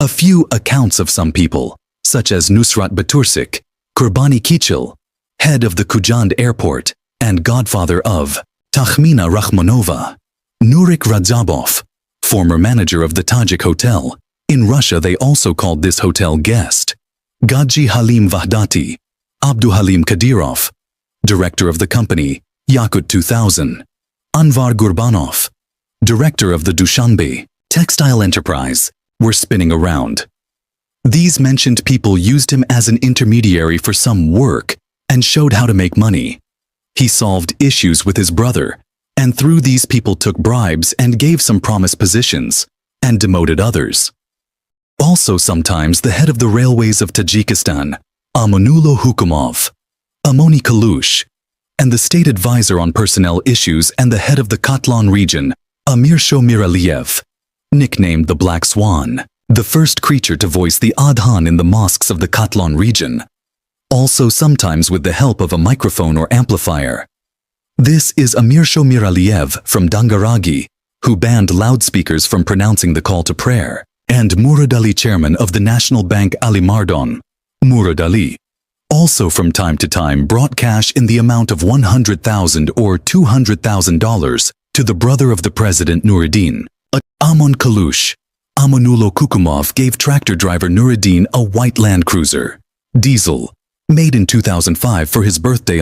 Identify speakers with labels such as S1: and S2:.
S1: A few accounts of some people, such as Nusrat Batursik, Kurbani Kichil, head of the Kujand airport and godfather of Takhmina Rakhmonova, Nurik Radzabov, former manager of the Tajik Hotel. In Russia they also called this hotel Guest. Gaji Halim Vahdati, Abdu Halim Kadyrov, director of the company Yakut 2000, Anvar Gurbanov, director of the Dushanbe textile enterprise, were spinning around. These mentioned people used him as an intermediary for some work and showed how to make money. He solved issues with his brother, and through these people took bribes and gave some promised positions, and demoted others. Also sometimes the head of the railways of Tajikistan, Amanullo Hukumov, Amoni Kalush, and the state advisor on personnel issues and the head of the Katlan region, Amir Shomir Aliyev, nicknamed the Black Swan, the first creature to voice the adhan in the mosques of the Katlan region, also sometimes with the help of a microphone or amplifier. This is Amir Shomir Aliyev from Dangaragi, who banned loudspeakers from pronouncing the call to prayer, and Murad Ali, chairman of the National Bank Ali Mardon. Murad Ali also from time to time brought cash in the amount of $100,000 or $200,000 to the brother of the president Nuradine. Amon Kalush, Amanullo Kukumov gave tractor driver Nuradine a white Land Cruiser, diesel, made in 2005 for his birthday